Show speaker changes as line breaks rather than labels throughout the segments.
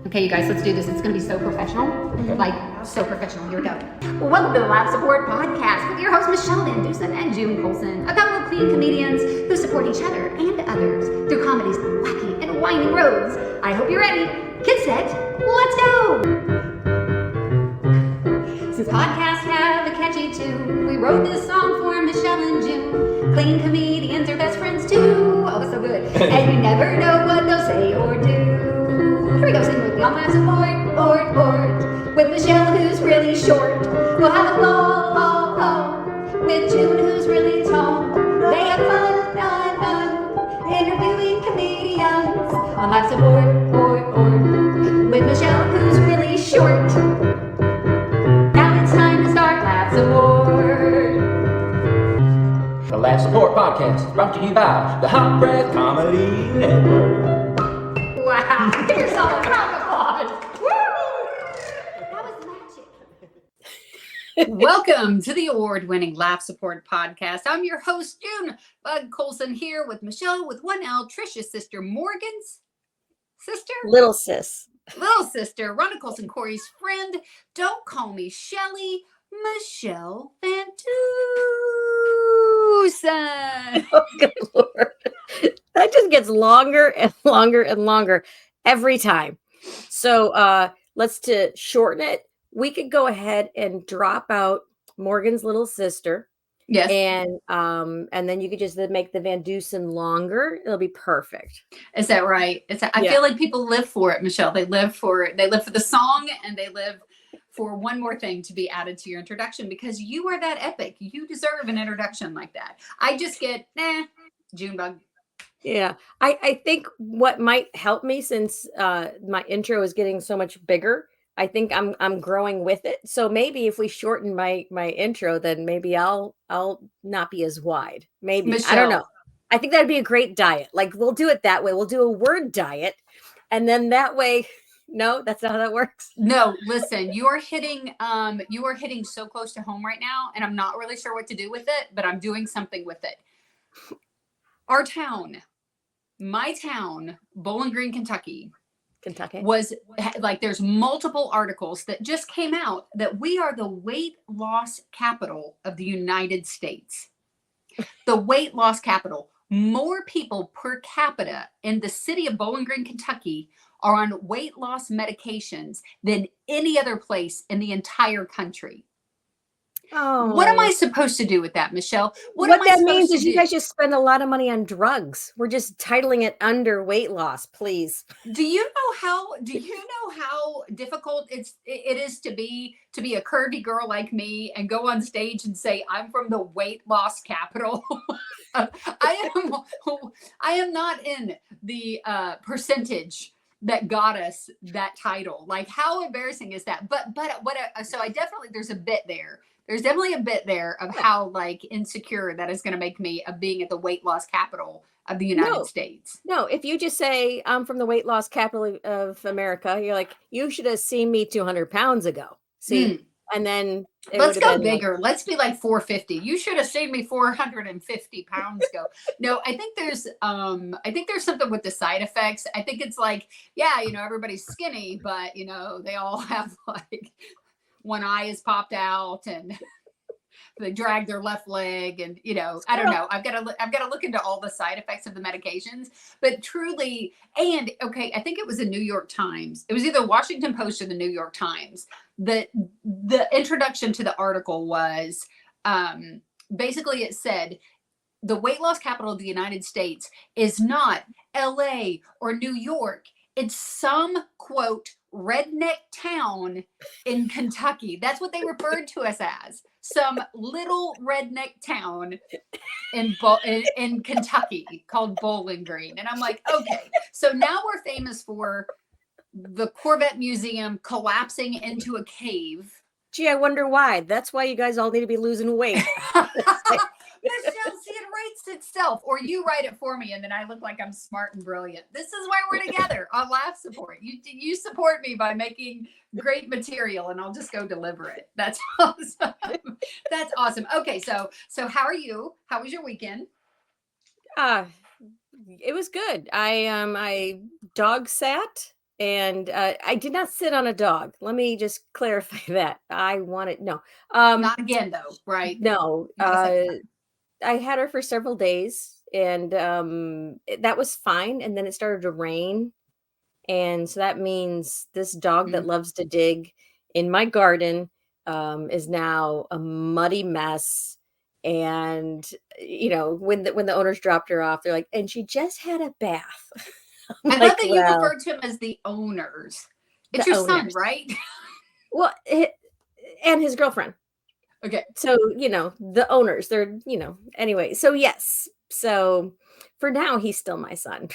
Okay, you guys, let's do this. It's going to be so professional. Like, so professional. Here we go. Well, welcome to the Live Support Podcast with your hosts, Michele and June Colson, a couple of clean comedians who support each other and others through comedy's wacky and winding roads. I hope you're ready. Get set. Let's go. Since podcasts have a catchy tune, we wrote this song for Michele and June. Clean comedians are best friends too. Oh, that's so good. And we never know what they'll say or do. Here we go, sing with me on Live Support. With Michele, who's really short. We'll have a ball. With June, who's really tall. They have fun, interviewing comedians on Live Support. With Michele, who's really short. Now it's time to start Live Support.
The Live Support Podcast is brought to you by the Hot Breath Comedy Network.
Wow, give yourself a round of applause. Woo! That was magic. Welcome to the award-winning Live Support Podcast. I'm your host, June Bug Colson, here with Michele with 1L, Trisha's sister, Morgan's sister?
Little sis.
Little sister, Rhonda Colson, Corey's friend. Don't call me Shelly, Michele Van Dusen.
Oh, good Lord. That just gets longer and longer and longer every time. So let's to shorten it. We could go ahead and drop out Morgan's little sister.
Yes.
And then you could just make the Van Dusen longer. It'll be perfect.
Is that right? I feel like people live for it, Michele. They live for it. They live for the song, and they live for one more thing to be added to your introduction, because you are that epic. You deserve an introduction like that. I just get, June bug.
Yeah. I think what might help me, since my intro is getting so much bigger, I think I'm growing with it. So maybe if we shorten my intro, then maybe I'll not be as wide. Maybe.
Michele.
I don't know. I think that'd be a great diet. Like, we'll do it that way. We'll do a word diet. And then that way, no, that's not how that works.
No, listen, you are hitting so close to home right now, and I'm not really sure what to do with it, but I'm doing something with it. Our town, my town, Bowling Green, Kentucky, was like, there's multiple articles that just came out that we are the weight loss capital of the United States. The weight loss capital. More people per capita in the city of Bowling Green, Kentucky are on weight loss medications than any other place in the entire country.
Oh,
what am I supposed to do with that, Michele?
What that means is you guys just spend a lot of money on drugs. We're just titling it under weight loss, please.
Do you know how difficult it is to be a curvy girl like me and go on stage and say I'm from the weight loss capital? I am not in the percentage that got us that title. Like, how embarrassing is that? So there's a bit there. There's definitely a bit there of how like insecure that is going to make me of being at the weight loss capital of the United States.
No, if you just say I'm from the weight loss capital of America, you're like, you should have seen me 200 pounds ago. See, and then
let's go bigger. Let's be like 450. You should have seen me 450 pounds ago. No, I think there's something with the side effects. I think it's like, everybody's skinny, but they all have like one eye is popped out and they drag their left leg, and I don't know. I've got to look into all the side effects of the medications. But truly, I think it was the New York Times. It was either Washington Post or the New York Times. The introduction to the article was basically, it said the weight loss capital of the United States is not LA or New York. It's some, quote, redneck town in Kentucky. That's what they referred to us as. Some little redneck town in Kentucky called Bowling Green. And I'm like, okay, so now we're famous for the Corvette Museum collapsing into a cave.
Gee, I wonder why. That's why you guys all need to be losing weight.
Michele, see, it writes itself, or you write it for me, and then I look like I'm smart and brilliant. This is why we're together on Live Support. You support me by making great material, and I'll just go deliver it. That's awesome. That's awesome. Okay, so how are you? How was your weekend?
It was good. I dog sat And I did not sit on a dog. Let me just clarify that. I wanted no.
Not again, though, right?
No.
Not a second time.
I had her for several days, and that was fine. And then it started to rain, and so that means this dog that
Mm.
loves to dig in my garden is now a muddy mess. And when the owners dropped her off, they're like, and she just had a bath. I'm
I love
like,
that you
well,
refer to him as the owners. It's
the
your son,
owners.
right?
Well, and his girlfriend.
Okay.
So, the owners, they're, anyway. So, yes. So, for now, he's still my son.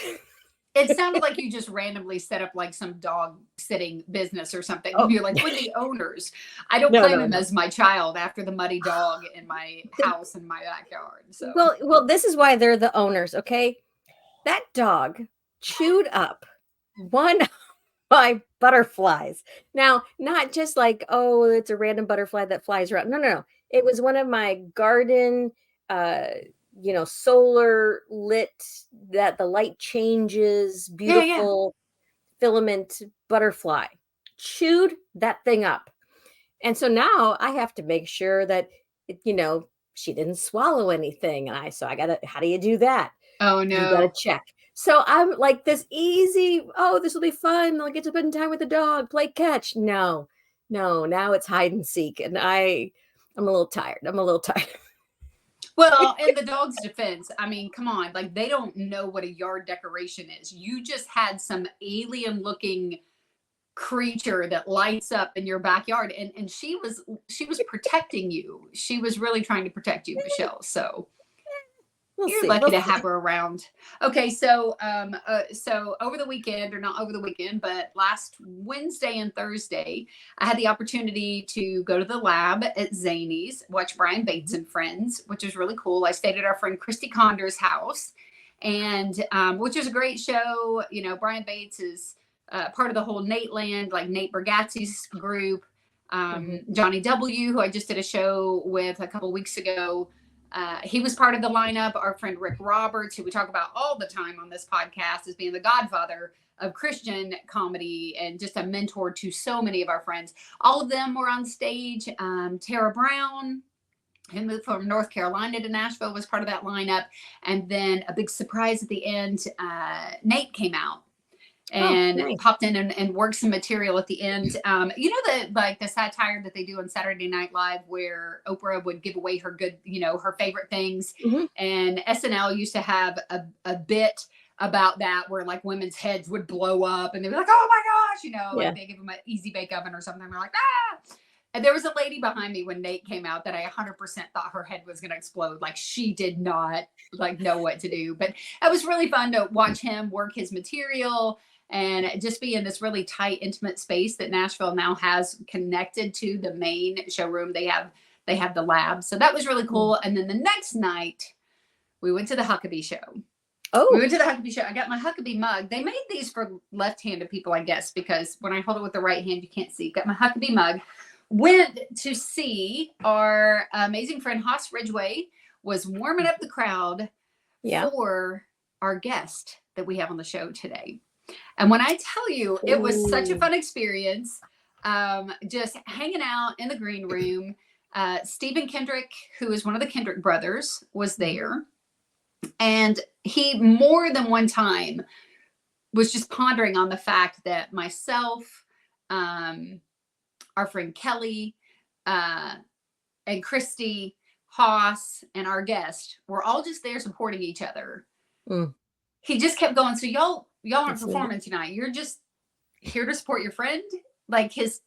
It sounded like you just randomly set up like some dog sitting business or something.
Oh,
You're like, with the owners. I don't
no,
claim
no,
him
no.
as my child after the muddy dog in my house in my backyard. So,
Well, this is why they're the owners, okay? That dog chewed up one of my butterflies. Now, not just like, oh, it's a random butterfly that flies around. No, no, no. It was one of my garden, uh, solar lit, that the light changes,
yeah, yeah.
beautiful filament butterfly. Chewed that thing up. And so now I have to make sure that, she didn't swallow anything. And I gotta, how do you do that?
Oh,
You gotta
no.
check. So I'm like this easy, oh, this will be fun. I'll get to spend time with the dog, play catch. No, no, now it's hide and seek. And I'm a little tired. I'm a little tired.
Well, in the dog's defense, I mean, come on. Like, they don't know what a yard decoration is. You just had some alien looking creature that lights up in your backyard, and she was protecting you. She was really trying to protect you, Michelle. So
We'll
you're
see.
lucky
We'll
to
see.
have her around. Okay, so over the weekend, or not over the weekend, but last Wednesday and Thursday, I had the opportunity to go to the lab at Zany's, watch Brian Bates and Friends, which was really cool. I stayed at our friend Christy Conder's house, and which is a great show. Brian Bates is part of the whole Nate Land, like Nate Bargatze's group. Johnny W., who I just did a show with a couple weeks ago. He was part of the lineup. Our friend Rick Roberts, who we talk about all the time on this podcast, as being the godfather of Christian comedy and just a mentor to so many of our friends. All of them were on stage. Tara Brown, who moved from North Carolina to Nashville, was part of that lineup. And then a big surprise at the end, Nate came out and
nice.
popped in and worked some material at the end. The satire that they do on Saturday Night Live, where Oprah would give away her good, her favorite things.
Mhm.
And SNL used to have a bit about that, where like women's heads would blow up and they'd be like, oh my gosh, like they give them an easy bake oven or something. They're like, ah. And there was a lady behind me when Nate came out that I 100% thought her head was going to explode. Like, she did not know what to do. But it was really fun to watch him work his material and just be in this really tight, intimate space that Nashville now has connected to the main showroom. They have the lab. So that was really cool. And then the next night, we went to the Huckabee show.
Oh,
We went to the Huckabee show. I got my Huckabee mug. They made these for left-handed people, I guess, because when I hold it with the right hand, you can't see. Got my Huckabee mug. Went to see our amazing friend Haas Ridgway was warming up the crowd for our guest that we have on the show today. And when I tell you, it was such a fun experience, just hanging out in the green room. Stephen Kendrick, who is one of the Kendrick brothers, was there. And he, more than one time, was just pondering on the fact that myself, our friend Kelly, and Christy, Haas, and our guest were all just there supporting each other. He just kept going, so y'all aren't performing tonight. You're just here to support your friend. Like, his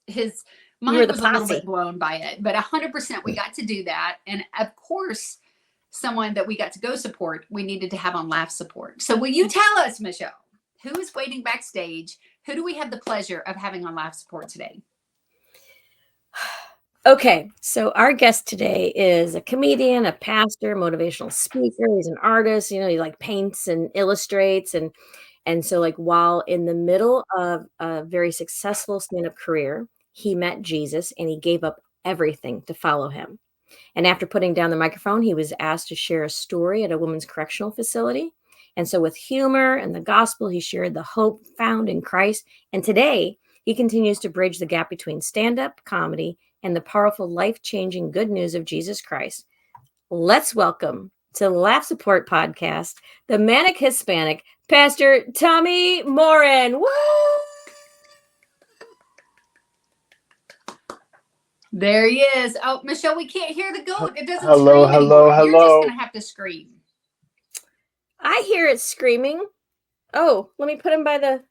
mind was a little bit blown by it, but 100% we got to do that. And of course, someone that we got to go support, we needed to have on laugh support. So will you tell us, Michelle, who is waiting backstage? Who do we have the pleasure of having on laugh support today?
Okay, so our guest today is a comedian, a pastor, motivational speaker. He's an artist. He like paints and illustrates, and so like while in the middle of a very successful stand-up career, he met Jesus and he gave up everything to follow him. And after putting down the microphone, he was asked to share a story at a women's correctional facility. And so, with humor and the gospel, he shared the hope found in Christ. And today, he continues to bridge the gap between stand up comedy and the powerful, life changing good news of Jesus Christ. Let's welcome to the Laugh Support Podcast, the Manic Hispanic, Pastor Tommy Morin. Woo!
There he is. Oh, Michelle, we can't hear the goat. It doesn't
Hello,
scream anymore.
hello,
You're just going
hello.
to have to scream.
I hear it screaming. Oh, let me put him by the...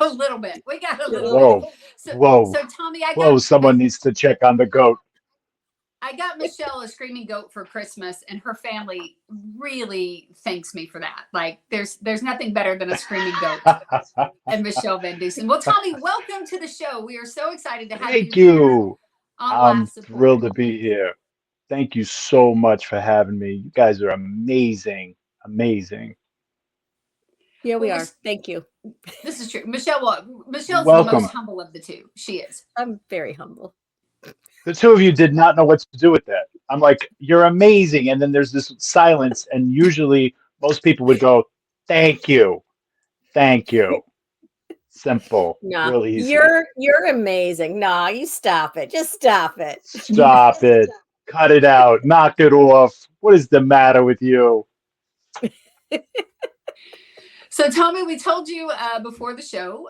A little bit. We got a little
Whoa,
bit. So,
whoa,
Tommy,
whoa, someone needs to check on the goat.
I got Michelle a screaming goat for Christmas, and her family really thanks me for that. Like, there's nothing better than a screaming goat. And Michelle Van Dusen. Well, Tommy, welcome to the show. We are so excited to have
Thank
you here
you.
on
I'm
Laugh Support.
thrilled to be here. Thank you so much for having me. You guys are amazing. Amazing.
Yeah, we
Well,
are. Thank you.
This is true. Michelle's the
Welcome.
most humble of the two. She is.
I'm very humble.
The two of you did not know what to do with that. I'm like, you're amazing. And then there's this silence. And usually most people would go, thank you. Thank you. Simple.
Nah,
Real easy.
you're amazing. Nah, you stop it. Just stop it.
Stop it. Cut it out. Knock it off. What is the matter with you?
So, Tommy, we told you before the show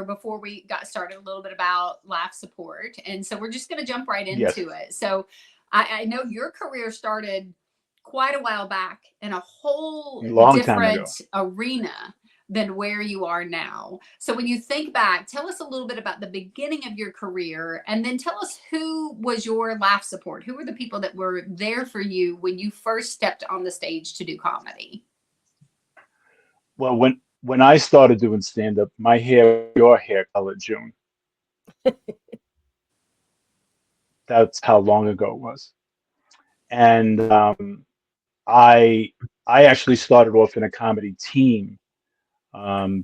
before we got started, a little bit about Laugh Support. And so we're just going to jump right into it. So I know your career started quite a while back in a whole different arena than where you are now. So when you think back, tell us a little bit about the beginning of your career, and then tell us who was your Laugh Support. Who were the people that were there for you when you first stepped on the stage to do comedy?
Well, when I started doing stand-up, my hair, your hair color, June. That's how long ago it was. And I actually started off in a comedy team.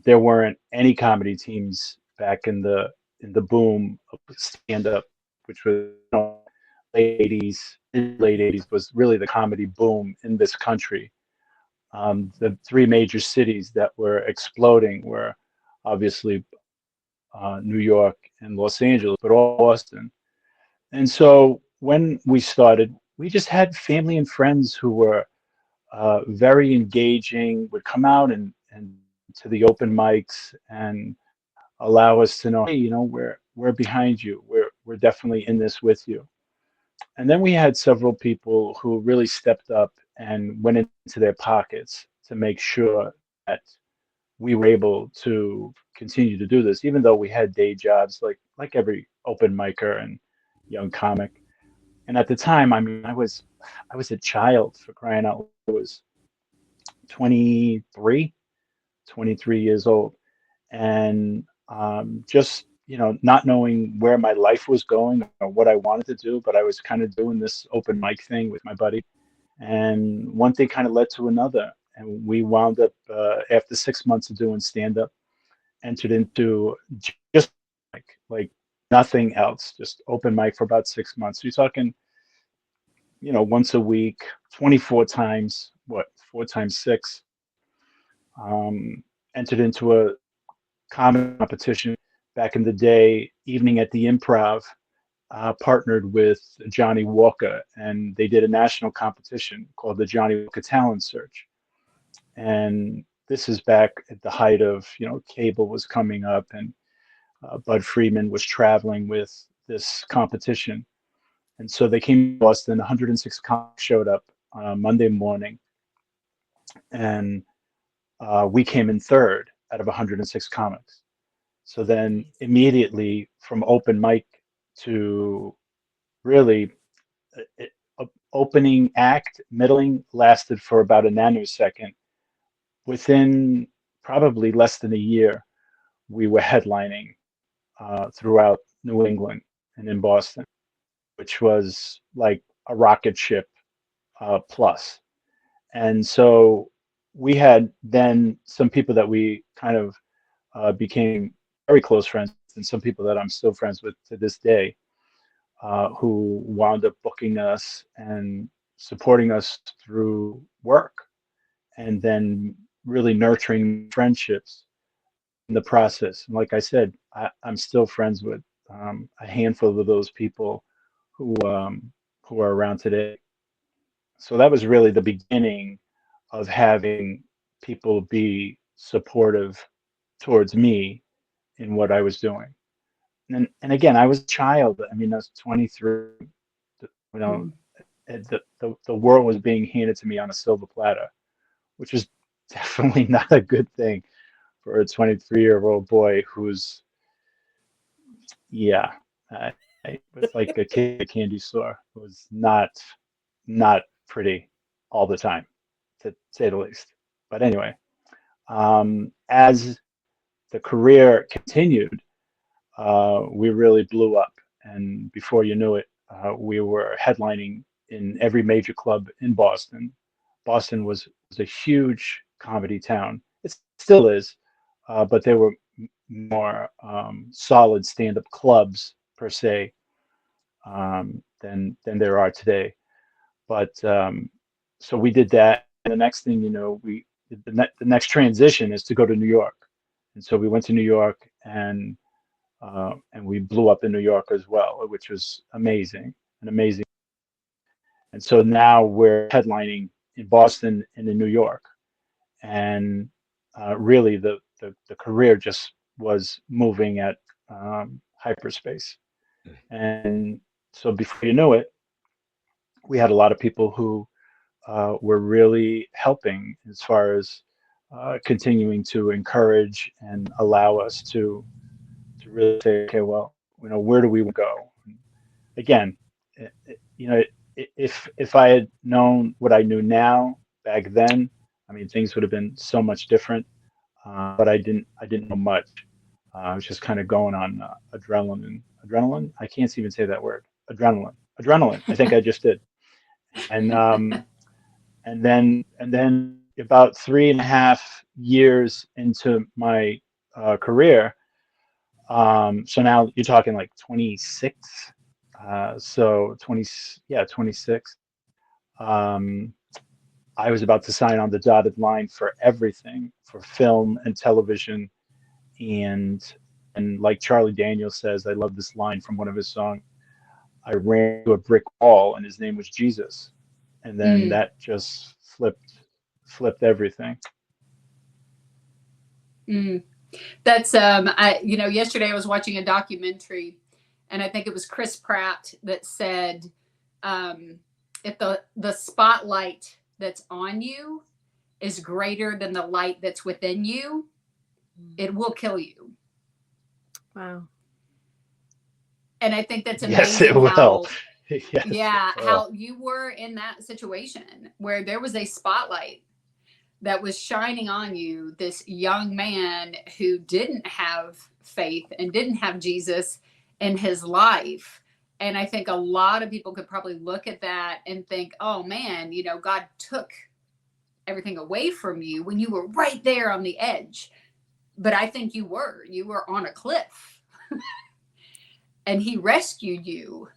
There weren't any comedy teams back in the boom of stand-up, which was late 80s was really the comedy boom in this country. The three major cities that were exploding were obviously New York and Los Angeles, but also Boston. And so when we started, we just had family and friends who were very engaging, would come out and to the open mics and allow us to know, hey, we're behind you. We're definitely in this with you. And then we had several people who really stepped up and went into their pockets to make sure that we were able to continue to do this, even though we had day jobs like every open micer and young comic. And at the time, I mean, I was a child, for crying out loud. I was 23, 23 years old, and just not knowing where my life was going or what I wanted to do, but I was kind of doing this open mic thing with my buddy, and one thing kind of led to another, and we wound up after 6 months of doing stand up, entered into just like nothing else, just open mic for about 6 months. We're talking, once a week, 24 times, what, 4 times 6. Entered into a comedy competition back in the day, Evening at the Improv, partnered with Johnny Walker, and they did a national competition called the Johnny Walker Talent Search. And this is back at the height of, cable was coming up, and Bud Friedman was traveling with this competition. And so they came to Boston, 106 comics showed up on a Monday morning, and we came in third out of 106 comics. So then immediately from open mic to really opening act, middling lasted for about a nanosecond. Within probably less than a year, we were headlining throughout New England and in Boston, which was like a rocket ship plus. And so we had then some people that we kind of became very close friends, and some people that I'm still friends with to this day, who wound up booking us and supporting us through work. and then really nurturing friendships in the process. And like I said, I'm still friends with a handful of those people who are around today. So that was really the beginning of having people be supportive towards me in what I was doing. And again, I was a child. I mean, I was 23. You know,
Mm.
the world was being handed to me on a silver platter, which is definitely not a good thing for a 23-year-old boy who's, yeah, I was like a kid at a candy store. It was not pretty all the time, to say the least. But anyway, as the career continued, we really blew up. And before you knew it, we were headlining in every major club in Boston. Boston was a huge comedy town. It still is, but there were more solid stand-up clubs per se than there are today. But so we did that. And the next thing you know, the next transition is to go to New York. And so we went to New York and we blew up in New York as well, which was amazing, an amazing. And so now we're headlining in Boston and in New York, and really the career just was moving at hyperspace. And so before you knew it, we had a lot of people who were really helping as far as continuing to encourage and allow us to really say, okay, well, where do we go? Again, you know, if I had known what I knew now back then, I mean, things would have been so much different. But I didn't know much. I was just kind of going on adrenaline. Adrenaline? I can't even say that word. Adrenaline. Adrenaline. I think I just did. And and then about 3.5 years into my career, so now you're talking like 26. So 20, yeah, 26. Um, I was about to sign on the dotted line for everything, for film and television, and like Charlie Daniels says, I love this line from one of his songs. I ran to a brick wall, and his name was Jesus, and then
Mm.
that just flipped everything.
Mm. That's yesterday I was watching a documentary, and I think it was Chris Pratt that said, if the spotlight that's on you is greater than the light that's within you, it will kill you.
Wow.
And I think that's
Yes, it
amazing
will.
how,
Yes, it
yeah,
will.
how you were in that situation where there was a spotlight that was shining on you, this young man who didn't have faith and didn't have Jesus in his life. And I think a lot of people could probably look at that and think, oh man, God took everything away from you when you were right there on the edge. But I think you were on a cliff and he rescued you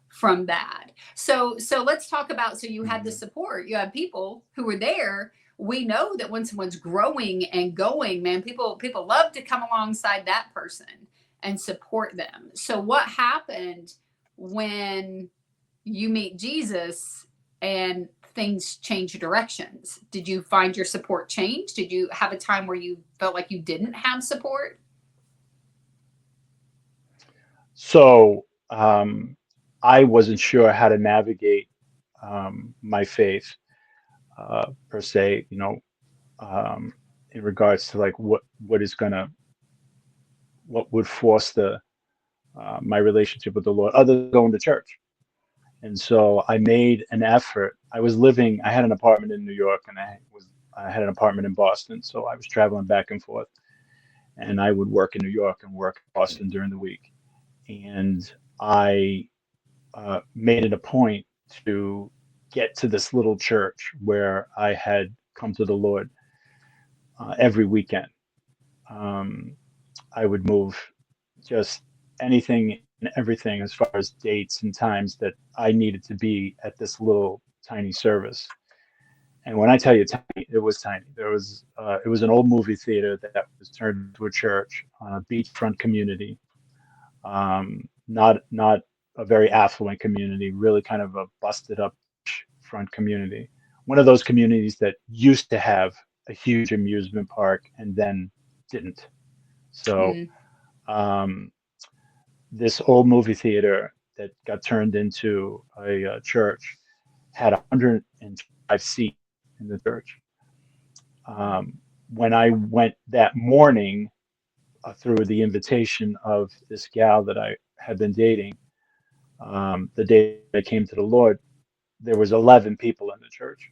from that. So let's talk about, so you had the
Mhm.
support, you had people who were there. We know that when someone's growing and going, man, people love to come alongside that person and support them. So what happened when you meet Jesus and things change directions? Did you find your support change? Did you have a time where you felt like you didn't have support?
So I wasn't sure how to navigate my faith per se, in regards to like what would force the my relationship with the Lord, other than going to church. And so I made an effort. I had an apartment in New York, and I had an apartment in Boston. So I was traveling back and forth, and I would work in New York and work in Boston during the week. And I made it a point to get to this little church where I had come to the Lord every weekend. Um, I would move just anything and everything as far as dates and times that I needed to be at this little tiny service. And when I tell you tiny, it was tiny. It was an old movie theater that was turned into a church on a beachfront community. Not a very affluent community, really kind of a busted up front community. One of those communities that used to have a huge amusement park and then didn't. So
Mm.
um, this old movie theater that got turned into a church had 105 seats in the church. When I went that morning through the invitation of this gal that I had been dating, the day I came to the Lord, there was 11 people in the church,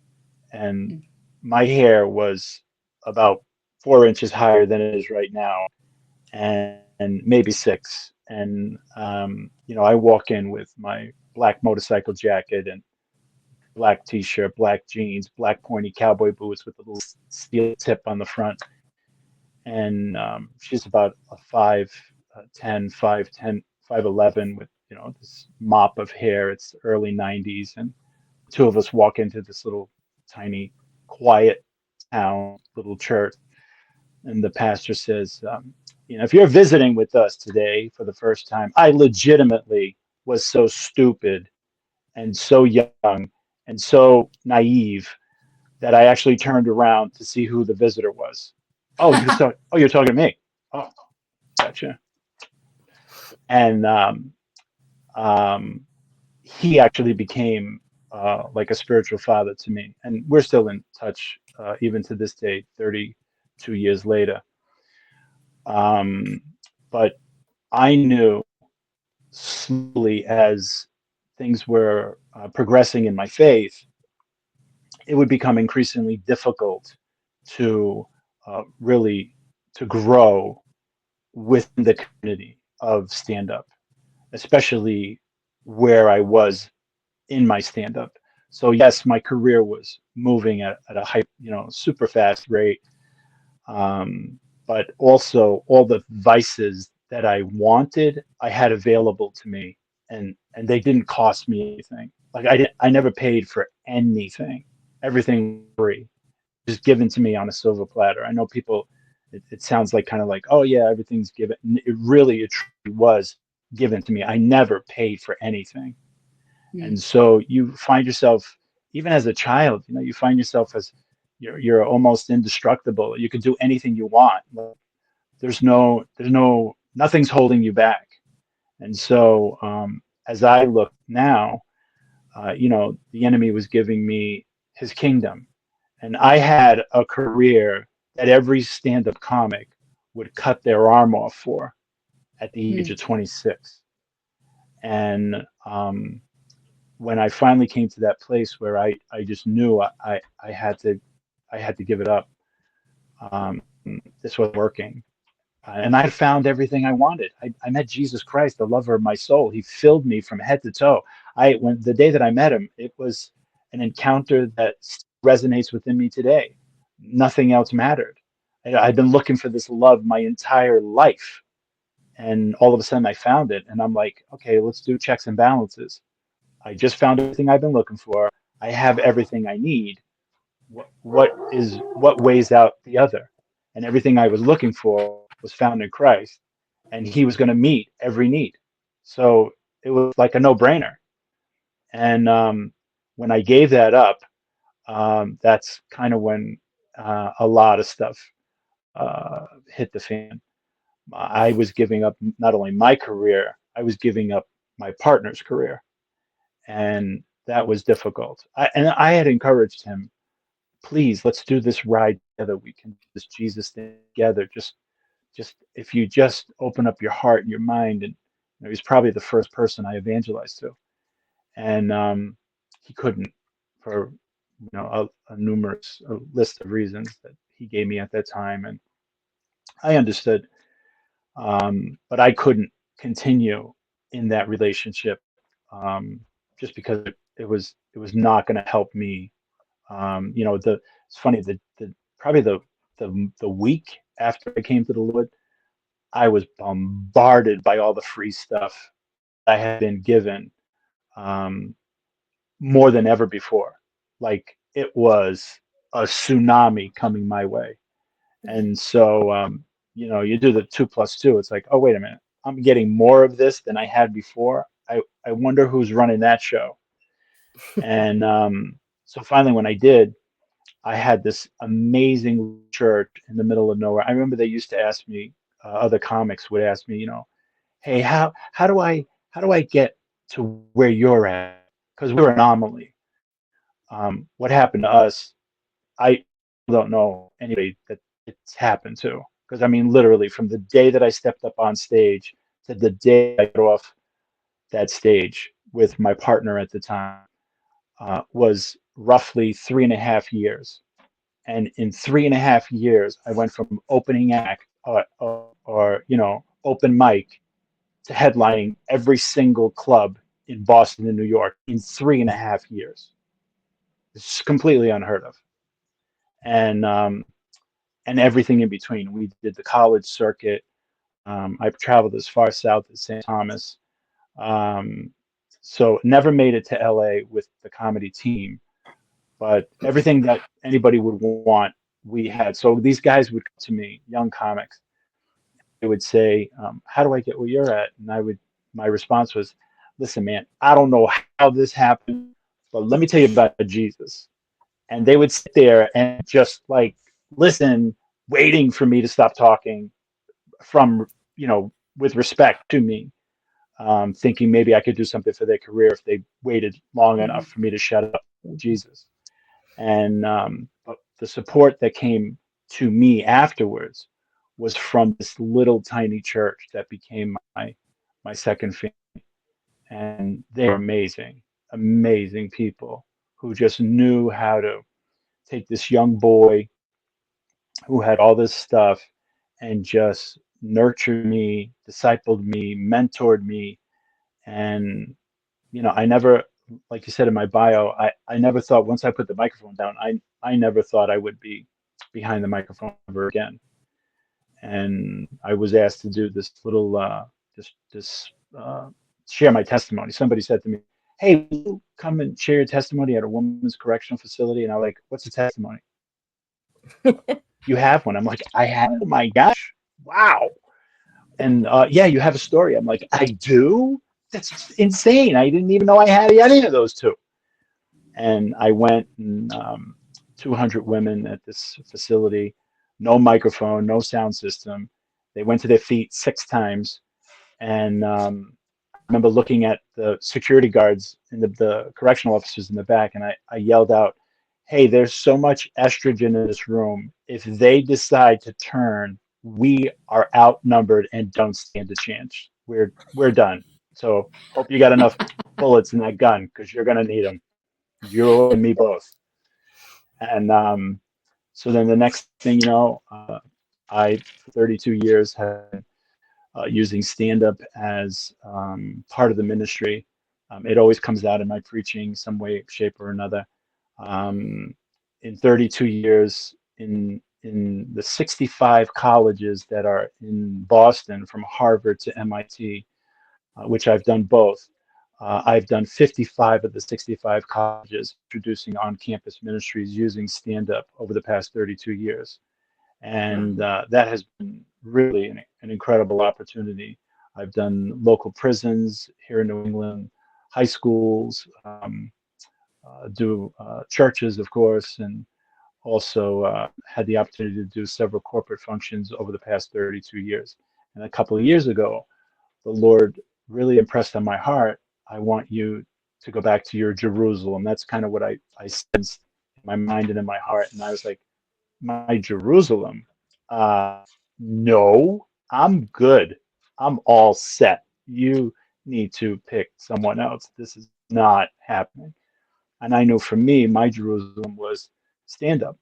and
Mm.
my hair was about 4 inches higher than it is right now, and maybe six. And I walk in with my black motorcycle jacket and black t-shirt, black jeans, black pointy cowboy boots with a little steel tip on the front. And she's about a 5'10", 5'10", 5'11", with this mop of hair. It's early 90s, and two of us walk into this little tiny, quiet town, little church, and the pastor says, if you're visiting with us today for the first time, I legitimately was so stupid and so young and so naive that I actually turned around to see who the visitor was. Oh, you're talking to me. Oh, gotcha. And um, he actually became like a spiritual father to me, and we're still in touch even to this day, 32 years later. Um, but I knew slowly as things were progressing in my faith, it would become increasingly difficult to really to grow within the community of stand up, especially where I was in my stand up. So yes, my career was moving at a super fast rate. Um, but also all the vices that I wanted, I had available to me, and they didn't cost me anything. Like I never paid for anything. Everything was free, just given to me on a silver platter. I know people, it sounds like kind of like, oh yeah, everything's given. It truly was given to me. I never paid for anything.
Mm.
And so you find yourself, even as a child, you find yourself as you're almost indestructible. You can do anything you want. Like, nothing's holding you back. And so as I look now, the enemy was giving me his kingdom, and I had a career that every stand-up comic would cut their arm off for at the age
Mm.
of 26. And when I finally came to that place where I just knew I had to give it up. Um, this was working. And I had found everything I wanted. I met Jesus Christ, the lover of my soul. He filled me from head to toe. When the day that I met him, it was an encounter that resonates within me today. Nothing else mattered. I'd been looking for this love my entire life, and all of a sudden I found it. And I'm like, okay, let's do checks and balances. I just found everything I've been looking for. I have everything I need. What weighs out the other? And everything I was looking for was found in Christ, and He was going to meet every need. So it was like a no-brainer. And when I gave that up, that's kind of when a lot of stuff hit the fan. I was giving up not only my career, I was giving up my partner's career, and that was difficult. And I had encouraged him, please, let's do this ride together. We can do this Jesus thing together. Just if you just open up your heart and your mind. And he's probably the first person I evangelized to, and he couldn't, for a numerous list of reasons that he gave me at that time, and I understood. But I couldn't continue in that relationship, um, just because it was not going to help me. It's funny, the probably the week after I came to the Lord, I was bombarded by all the free stuff I had been given, um, more than ever before. Like it was a tsunami coming my way. And so, you do the 2 plus 2. It's like, oh, wait a minute. I'm getting more of this than I had before. I wonder who's running that show. And so finally, when I did, I had this amazing church in the middle of nowhere. I remember they used to ask me, other comics would ask me, hey, how do I get to where you're at? Because we're an anomaly. What happened to us? I don't know anybody that it's happened to. Because I mean, literally, from the day that I stepped up on stage to the day I got off that stage with my partner at the time, was roughly 3.5 years. And in 3.5 years, I went from opening act, or open mic, to headlining every single club in Boston and New York in 3.5 years. It's completely unheard of. And everything in between. We did the college circuit. I've traveled as far south as St. Thomas. Um, so never made it to LA with the comedy team, but everything that anybody would want, we had. So these guys would come to me, young comics. They would say, "How do I get where you're at?" And my response was, "Listen, man, I don't know how this happened, but let me tell you about Jesus." And they would sit there and just like listen, waiting for me to stop talking, from with respect to me, thinking maybe I could do something for their career if they waited long enough for me to shut up Jesus. And but the support that came to me afterwards was from this little tiny church that became my second family. And they're amazing, amazing people who just knew how to take this young boy who had all this stuff and just nurtured me, discipled me, mentored me. And, I never, like you said in my bio, I never thought, once I put the microphone down, I never thought I would be behind the microphone ever again. And I was asked to do this little, share my testimony. Somebody said to me, "Hey, will you come and share your testimony at a women's correctional facility?" And I'm like, "What's a testimony? You have one?" I'm like, "I have." Oh my gosh. Wow. And yeah, you have a story. I'm like, "I do? That's insane. I didn't even know I had any of those two." And I went, and 200 women at this facility, no microphone, no sound system. They went to their feet 6 times. And I remember looking at the security guards and the correctional officers in the back, and I yelled out, "Hey, there's so much estrogen in this room. If they decide to turn, we are outnumbered and don't stand a chance. We're done. So hope you got enough bullets in that gun because you're gonna need them. You and me both." And so then the next thing you know, I for 32 years had using stand up as part of the ministry. It always comes out in my preaching, some way, shape, or another. Um, in 32 years, in the 65 colleges that are in Boston, from Harvard to MIT, which I've done both. I've done 55 of the 65 colleges, introducing on-campus ministries using stand-up over the past 32 years. And that has been really an incredible opportunity. I've done local prisons here in New England, high schools, do churches, of course, and also had the opportunity to do several corporate functions over the past 32 years. And a couple of years ago, the Lord really impressed on my heart, "I want you to go back to your Jerusalem." That's kind of what I sensed in my mind and in my heart. And I was like, "My Jerusalem? No, I'm good. I'm all set. You need to pick someone else. This is not happening." And I know for me, my Jerusalem was stand up.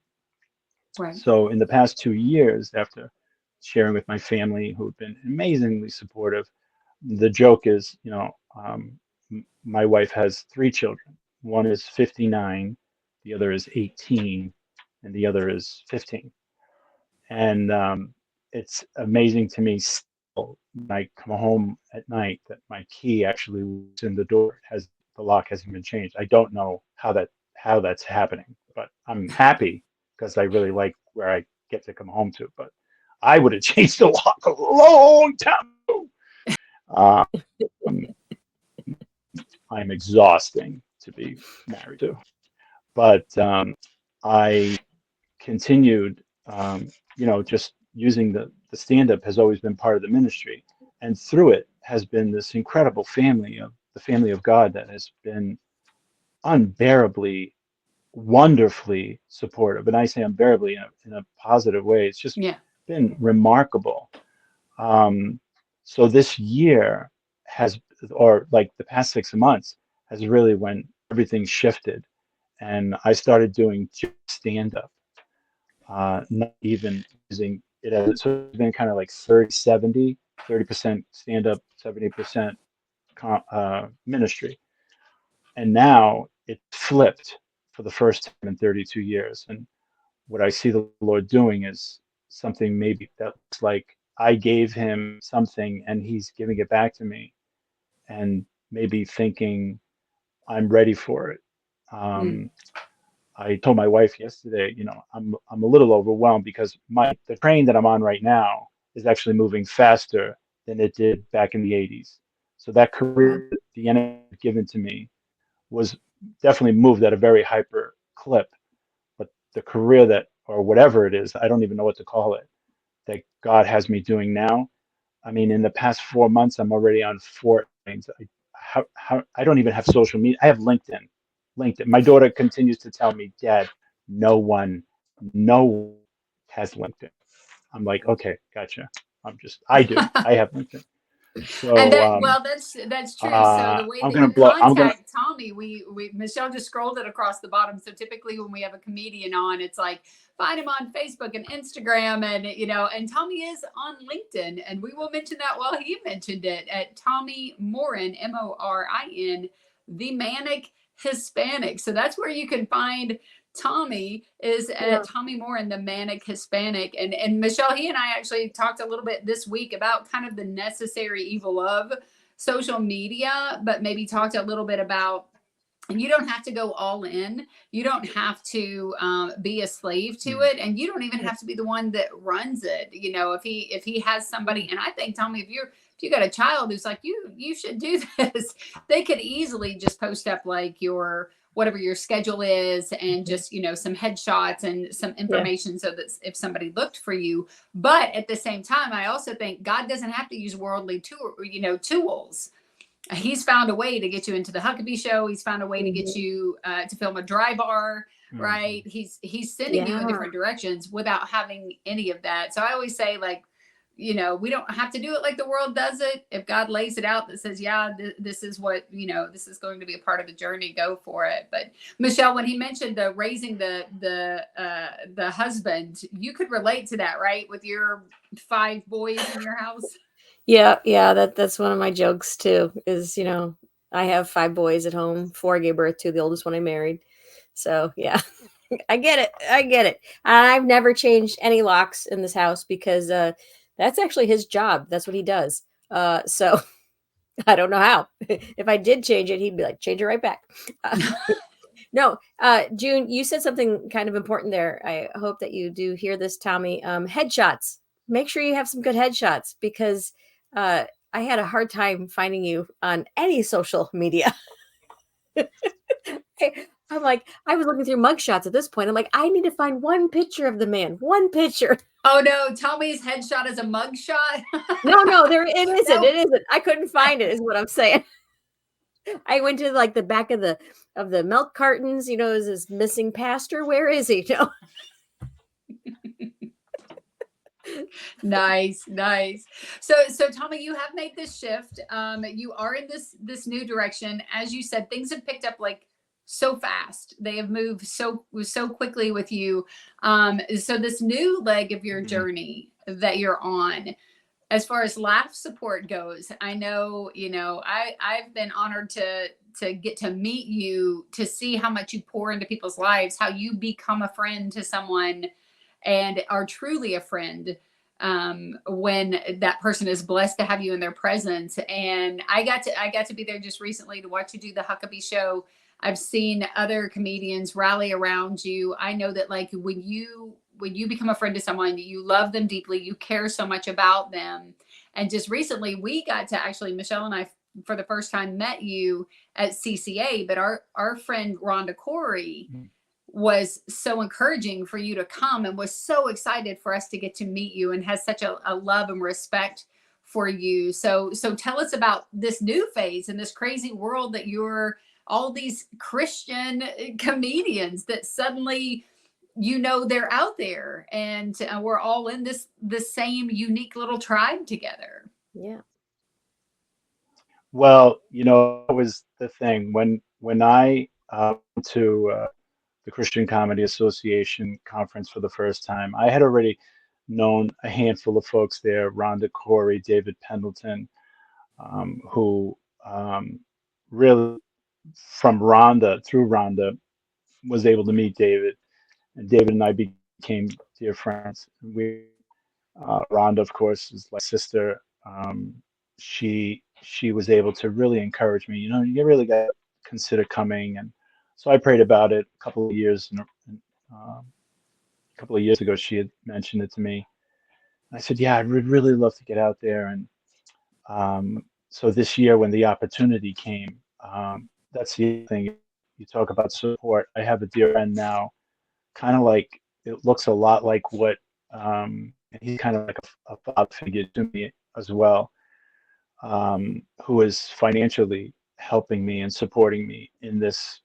Right.
So in the past 2 years, after sharing with my family, who've been amazingly supportive, the joke is, my wife has 3 children. One is 59, the other is 18, and the other is 15. And it's amazing to me still when I come home at night that my key actually was in the door. Has the lock hasn't been changed. I don't know how that's happening. but I'm happy because I really like where I get to come home to. But I would have changed the lock a long time ago. Um, I'm exhausting to be married to, but I continued, just using the stand-up has always been part of the ministry, and through it has been this incredible family of the family of God that has been unbearably, wonderfully supportive. And I say unbearably in a positive way. It's just
Yeah.
been remarkable. Um, so this year has, or like the past 6 months, has really when everything shifted, and I started doing just stand-up, not even using it as, so it's been kind of like 30% stand-up, 70% ministry. And now it flipped for the first time in 32 years. And what I see the Lord doing is something maybe that looks like I gave him something and he's giving it back to me, and maybe thinking I'm ready for it.
Mm.
Um, I told my wife yesterday, I'm a little overwhelmed because the train that I'm on right now is actually moving faster than it did back in the 80s. So that
Wow.
career that the enemy had given to me was definitely moved at a very hyper clip. But the career that, or whatever it is, I don't even know what to call it, that God has me doing now. I mean, in the past 4 months, I'm already on four things. I don't even have social media. I have LinkedIn. LinkedIn. My daughter continues to tell me, Dad, no one, no one has LinkedIn. I'm like, okay, gotcha. I do. I have LinkedIn.
And
So
that, well, that's true. So the way
I'm
that
gonna
you
blow. I'm gonna.
contact Tommy, we Michelle just scrolled it across the bottom. So typically when we have a comedian on, it's like find him on Facebook and Instagram, and and Tommy is on LinkedIn, and we will mention that while he mentioned it at Tommy Morin, Morin, the Manic Hispanic. So that's where you can find Tommy is
Yeah.
at Tommy Morin, the Manic Hispanic. And Michelle, he and I actually talked a little bit this week about kind of the necessary evil of social media, but maybe talked a little bit about, and you don't have to go all in. You don't have to be a slave to it, and you don't even have to be the one that runs it. If he has somebody, and I think Tommy, if you got a child who's like you should do this, they could easily just post up like your whatever your schedule is, and just some headshots and some
Yeah.
information, so that if somebody looked for you. But at the same time, I also think God doesn't have to use worldly tools. He's found a way to get you into the Huckabee show. He's found a way to get you to film a dry bar, right?
Mhm.
He's sending you in
Yeah.
different directions without having any of that. So I always say, like, we don't have to do it like the world does it. If God lays it out that says, yeah, this is what, this is going to be a part of the journey, go for it. But Michelle, when he mentioned the raising the husband, you could relate to that, right? With your 5 boys in your house.
Yeah, that's one of my jokes too, is, I have 5 boys at home, 4 I gave birth to, the oldest one I married. So yeah, I get it. I get it. I've never changed any locks in this house because that's actually his job. That's what he does. So I don't know how. If I did change it, he'd be like, change it right back. No, June, you said something kind of important there. I hope that you do hear this, Tommy. Headshots. Make sure you have some good headshots, because I had a hard time finding you on any social media. I'm like, I was looking through mugshots at this point. I'm like, I need to find one picture of the man, one picture.
Oh no, Tommy's headshot is a mug shot.
No, it isn't.
No.
It isn't. I couldn't find it, is what I'm saying. I went to like the back of the milk cartons. Is this missing pastor? Where is he?
Nice. So Tommy, you have made this shift. You are in this new direction. As you said, things have picked up like so fast. They have moved so quickly with you. So this new leg of your
Mhm.
journey that you're on, as far as laugh support goes, I know, I've been honored to get to meet you, to see how much you pour into people's lives, how you become a friend to someone and are truly a friend when that person is blessed to have you in their presence. And I got to be there just recently to watch you do the Huckabee show. I've seen other comedians rally around you. I know that like when you become a friend to someone, you love them deeply, you care so much about them. And just recently we got to actually, Michelle and I for the first time met you at CCA, but our friend Rhonda Corey was so encouraging for you to come and was so excited for us to get to meet you and has such a love and respect for you. So tell us about this new phase in this crazy world that you're all these Christian comedians that suddenly, you know, they're out there and we're all in this same unique little tribe together.
Yeah.
Well, that was the thing when I went to the Christian Comedy Association conference for the first time. I had already known a handful of folks there: Rhonda Corey, David Pendleton, who really, from Rhonda, through Rhonda, was able to meet David, and David and I became dear friends. Rhonda, of course, is my sister. She was able to really encourage me. You really got to consider coming, and so I prayed about it a couple of years. A couple of years ago, she had mentioned it to me. I said, "Yeah, I would really love to get out there." And so this year, when the opportunity came, that's the other thing. You talk about support. I have a dear friend now, kind of like, it looks a lot like what and he's kind of like a father figure to me as well, who is financially helping me and supporting me in this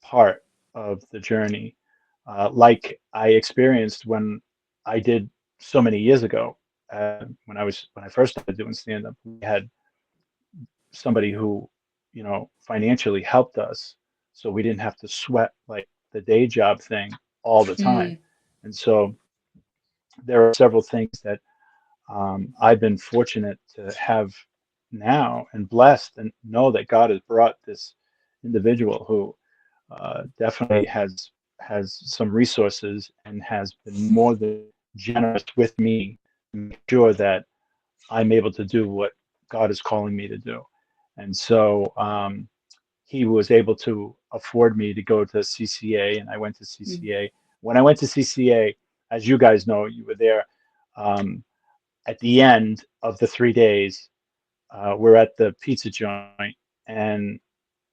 part of the journey, like I experienced when I did so many years ago. When I first started doing stand up, we had somebody who, financially helped us, so we didn't have to sweat like the day job thing all the time.
Mm,
And so there are several things that I've been fortunate to have now and blessed, and know that God has brought this individual who definitely has some resources and has been more than generous with me to make sure that I'm able to do what God is calling me to do. And so he was able to afford me to go to CCA, and I went to
mm,
CCA. When I went to CCA, as you guys know, you were there. Um, at the end of the 3 days, we're at the pizza joint, and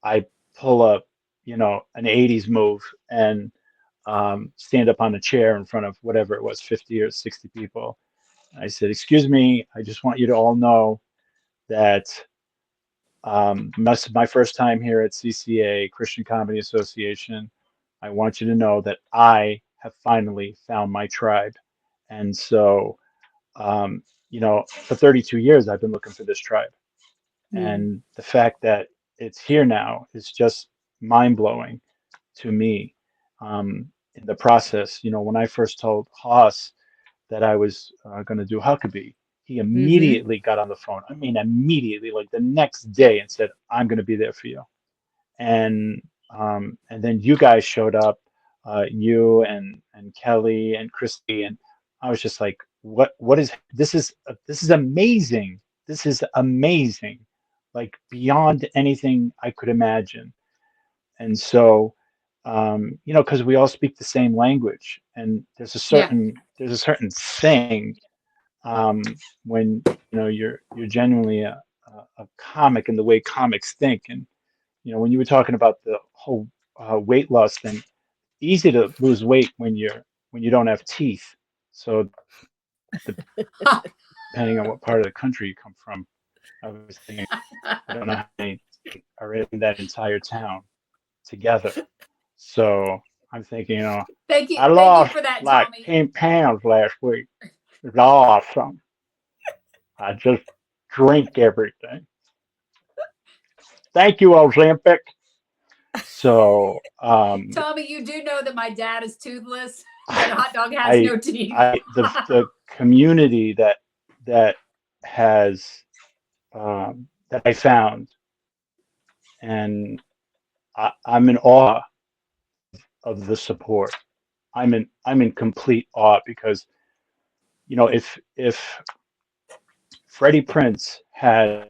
I pull up, an 80s move, and stand up on a chair in front of whatever it was, 50 or 60 people. I said, "Excuse me, I just want you to all know that my first time here at CCA, Christian Comedy Association. I want you to know that I have finally found my tribe." And so, for 32 years, I've been looking for this tribe.
mm,
And the fact that it's here now is just mind blowing to me. In the process, when I first told Haas that I was going to do Huckabee, he
mm-hmm.
immediately got on the phone. I mean, immediately, like the next day, and said, "I'm going to be there for you." And then you guys showed up, you and Kelly and Christy, and I was just like, "What is this? This is amazing! This is amazing! Like beyond anything I could imagine." And so, because we all speak the same language, and
Yeah.
there's a certain thing, um, when you're genuinely a comic in the way comics think. And when you were talking about the whole weight loss thing, easy to lose weight when you don't have teeth. So depending on what part of the country you come from, I was thinking, I don't know how many are in that entire town together. So I'm thinking, I
Thank you
lost
for that,
like
Tommy.
10 pounds last week. It's awesome. I just drink everything. Thank you, Ozempic. So,
Tommy, you do know that my dad is toothless, that a hot dog has
I,
no teeth.
the community that has that I found, and I'm in awe of the support. I'm in complete awe because if Freddie Prince had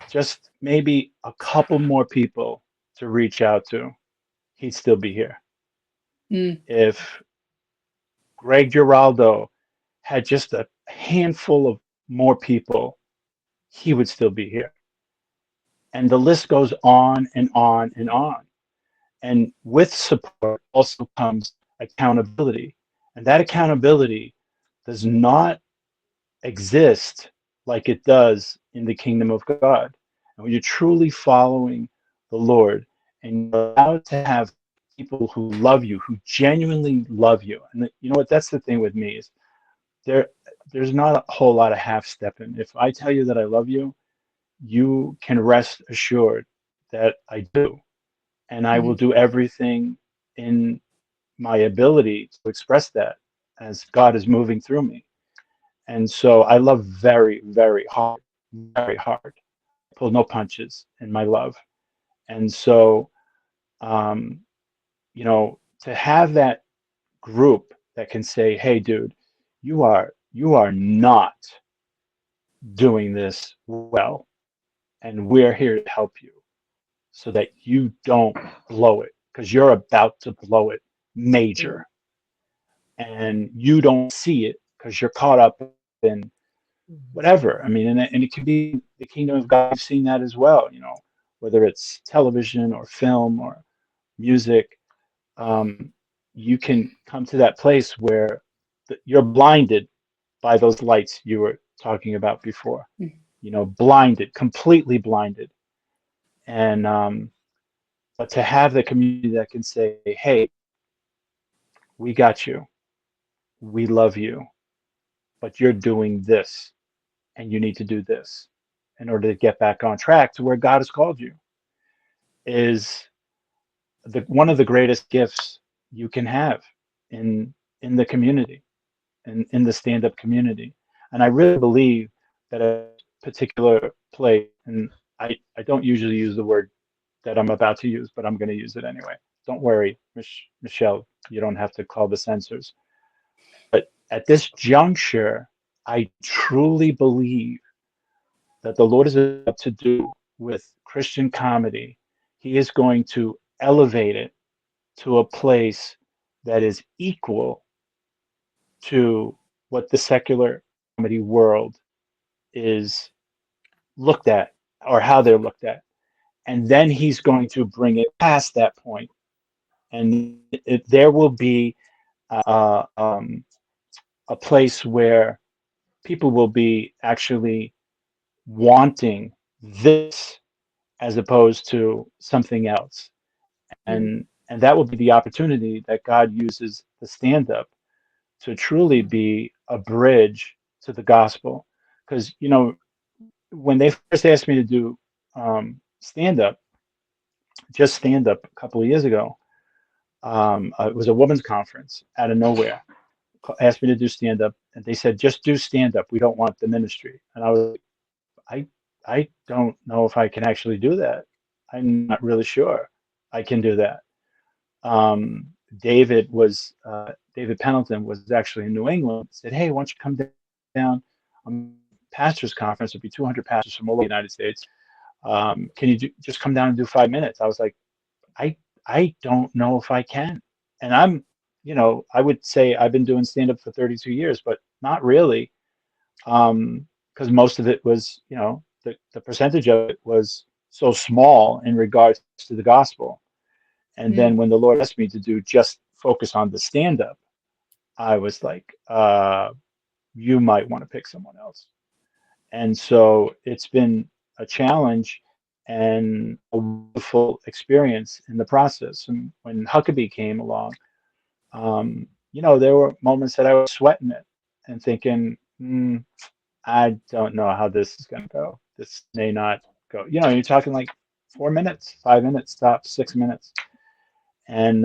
just maybe a couple more people to reach out to, he'd still be here.
Mm.
If Greg Giraldo had just a handful of more people, he would still be here. And the list goes on and on and on. And with support also comes accountability. And that accountability does not exist like it does in the kingdom of God. And when you're truly following the Lord and you're allowed to have people who love you, who genuinely love you. And you know what? That's the thing with me is there there's not a whole lot of half stepping. If I tell you that I love you, you can rest assured that I do. And I will
Mm.
do everything in my ability to express that as God is moving through me. And so I love very, very hard, very hard. Pull no punches in my love. And so, um, to have that group that can say, "Hey, dude, you are not doing this well, and we're here to help you so that you don't blow it because you're about to blow it
Mm.
major, and you don't see it because you're caught up in
Mhm.
whatever." I mean, and it can be the kingdom of God. I've seen that as well, whether it's television or film or music. Um, you can come to that place where you're blinded by those lights you were talking about before,
Mm.
blinded, completely blinded. And but to have the community that can say, "Hey, we got you, we love you, but you're doing this, and you need to do this in order to get back on track to where God has called you," is one of the greatest gifts you can have in the community and in the stand-up community. And I really believe that a particular play, and I don't usually use the word that I'm about to use, but I'm going to use it anyway. Don't worry, Michelle, you don't have to call the censors. But at this juncture, I truly believe that the Lord is about to do with Christian comedy. He is going to elevate it to a place that is equal to what the secular comedy world is looked at or how they're looked at. And then he's going to bring it past that point. And there will be uh, um, a place where people will be actually wanting this as opposed to something else.
Mm.
And that will be the opportunity that God uses the stand up to truly be a bridge to the gospel. Because, when they first asked me to do stand up, just stand up a couple of years ago, it was a women's conference out of nowhere. Asked me to do stand up, and they said, "Just do stand up. We don't want the ministry." And I was, I, I don't know if I can actually do that. I'm not really sure I can do that. Um, David Pendleton was actually in New England. Said, "Hey, why don't you come down? Pastors conference. There'll be 200 pastors from all over the United States. Can you just come down and do 5 minutes?" I was like, I I don't know if I can. And I would say I've been doing stand up for 32 years, but not really, because most of it was, the percentage of it was so small in regards to the gospel. And then
Mm.
when the Lord asked me to do just focus on the stand up, I was like, you might want to pick someone else. And so it's been a challenge and a wonderful experience in the process. And when Huckabee came along, there were moments that I was sweating it and thinking, I don't know how this is going to go. This may not go. You're talking like 4 minutes, 5 minutes, top 6 minutes. And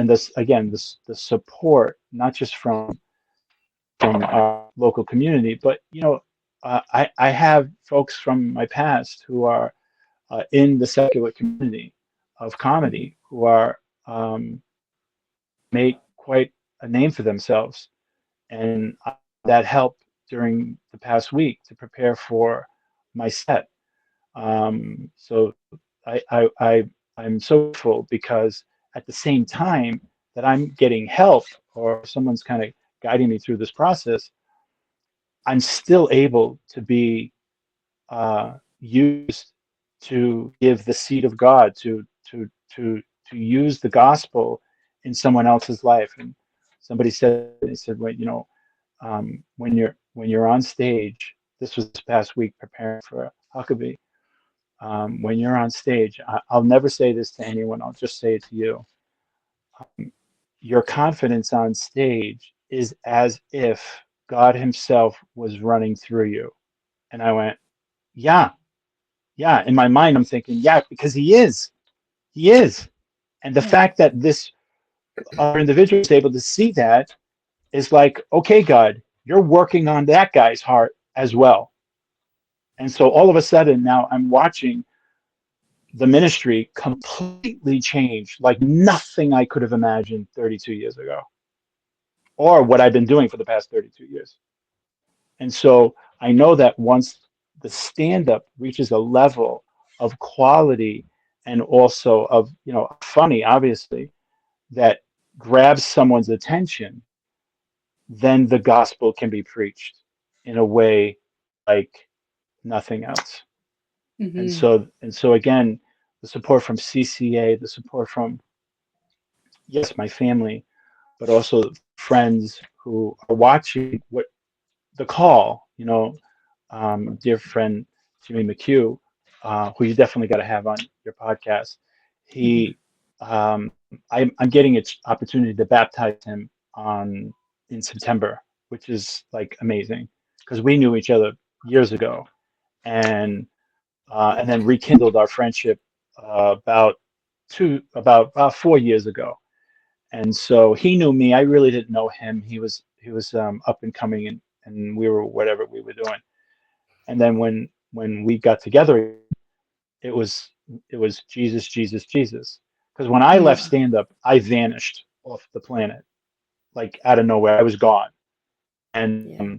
this again, the support, not just from our local community, but I have folks from my past who are in the secular community of
Mhm.
comedy who are made quite a name for themselves, and that helped during the past week to prepare for my set. So I I'm so grateful because at the same time that I'm getting help or someone's kind of guiding me through this process, I'm still able to be used to give the seed of God to use the gospel in someone else's life. And somebody said, they said, well, you know, when you're on stage, this was this past week preparing for Huckabee. When you're on stage, I'll never say this to anyone. I'll just say it to you. Your confidence on stage is as if God Himself was running through you. And I went, yeah, yeah. In my mind, I'm thinking, yeah, because He is. And the
Yeah.
fact that this other individual is able to see that is like, okay, God, you're working on that guy's heart as well. And so all of a sudden now I'm watching the ministry completely change, like nothing I could have imagined 32 years ago, or what I've been doing for the past 32 years. And so I know that once the stand up reaches a level of quality and also of, you know, funny, obviously, that grabs someone's attention, then the gospel can be preached in a way like nothing else.
Mm-hmm.
And so again, the support from CCA, the support from, yes, my family, but also friends who are watching what the call, you know, dear friend Jimmy McHugh, who you definitely got to have on your podcast.
Mm-hmm.
He, I'm getting an opportunity to baptize him on in September, which is like amazing because we knew each other years ago, and then rekindled our friendship about 4 years ago. And so he knew me. I really didn't know him. He was up and coming, and we were whatever we were doing. And then when we got together, it was it was Jesus, Jesus, Jesus. Because when I left
Yeah.
stand up, I vanished off the planet, like out of nowhere. I was gone, and
Yeah.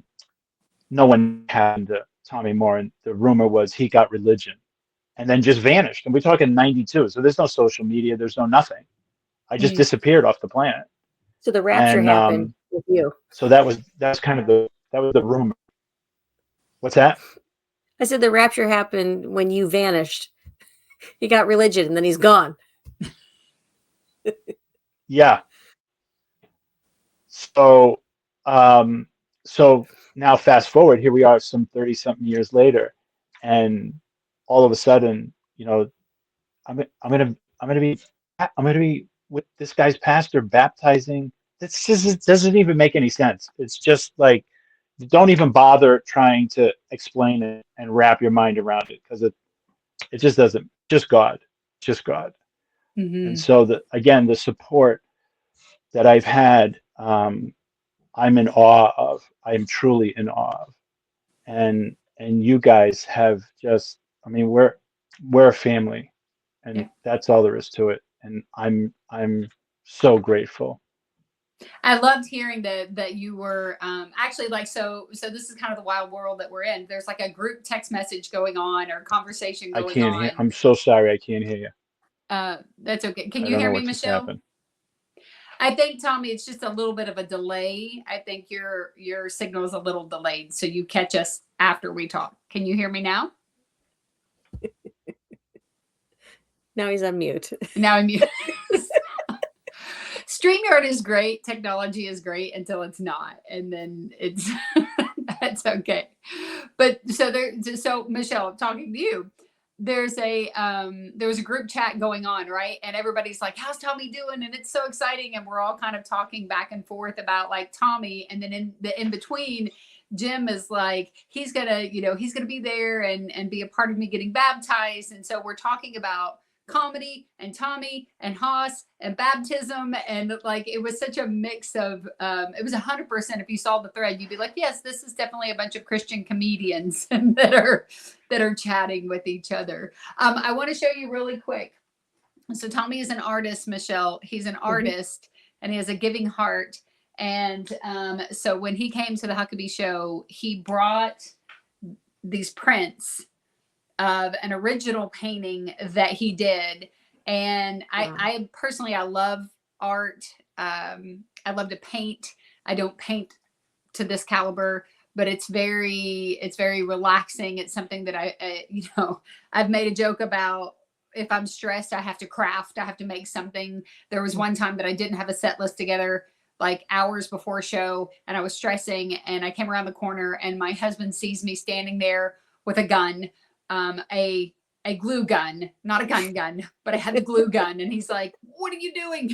no one happened to Tommy Morin. The rumor was he got religion, and then just vanished. And we're talking '92, so there's no social media, there's no nothing. I just
Right.
disappeared off the planet,
So the rapture
and
happened with you.
so that's kind of that was the rumor. What's that?
I said the rapture happened when you vanished. He got religion and then he's gone.
Yeah. So, um, so now fast forward, here we are some 30 something years later, and all of a sudden, you know, I'm gonna be I'm gonna be with this guy's pastor baptizing. It doesn't even make any sense. It's just like don't even bother trying to explain it and wrap your mind around it because it just doesn't. Just God. And
Mm-hmm.
so again the support that I've had. I'm in awe of. I am truly in awe of. And you guys have just I mean we're a family and
Yeah.
that's all there is to it. And I'm so grateful.
I loved hearing that you were actually like so this is kind of the wild world that we're in. There's like a group text message going on or conversation
I
going
can't hear
on.
I'm so sorry I can't hear you.
That's okay. Can
I
you
don't know
hear me,
what just
Michelle?
happened.
I think Tommy, it's just a little bit of a delay. I think your signal is a little delayed, so you catch us after we talk. Can you hear me now?
Now he's on mute.
Now I'm mute. StreamYard is great. Technology is great until it's not, and then it's that's okay. But so Michelle, I'm talking to you. There was a group chat going on, right? And everybody's like, "How's Tommy doing?" And it's so exciting, and we're all kind of talking back and forth about like Tommy, and then in between. Jim is like he's gonna be there and be a part of me getting baptized, and so we're talking about comedy and Tommy and Haas and baptism. And like, it was such a mix of, it was 100%. If you saw the thread, you'd be like, yes, this is definitely a bunch of Christian comedians that are chatting with each other. I want to show you really quick. So Tommy is an artist, Michelle. He's an artist and he has a giving heart. And so when he came to the Huckabee show, he brought these prints of an original painting that he did. And
Wow.
I personally, I love art. I love to paint. I don't paint to this caliber, but it's very relaxing. It's something that I've made a joke about. If I'm stressed, I have to craft. I have to make something. There was one time that I didn't have a set list together, like hours before show, and I was stressing, and I came around the corner, and my husband sees me standing there with a gun, a glue gun, not a gun, but I had the glue gun. And he's like, "What are you doing?"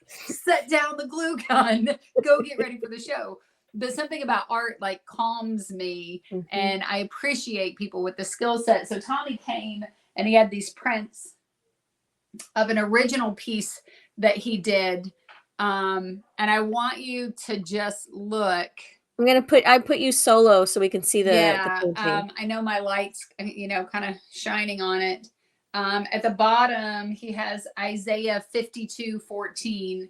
Set down the glue gun, go get ready for the show. But something about art like calms me, and I appreciate people with the skill set. So Tommy came and he had these prints of an original piece that he did. And I want you to just look.
I put you solo so we can see the painting.
I know my lights, kind of shining on it. At the bottom, he has Isaiah 52:14.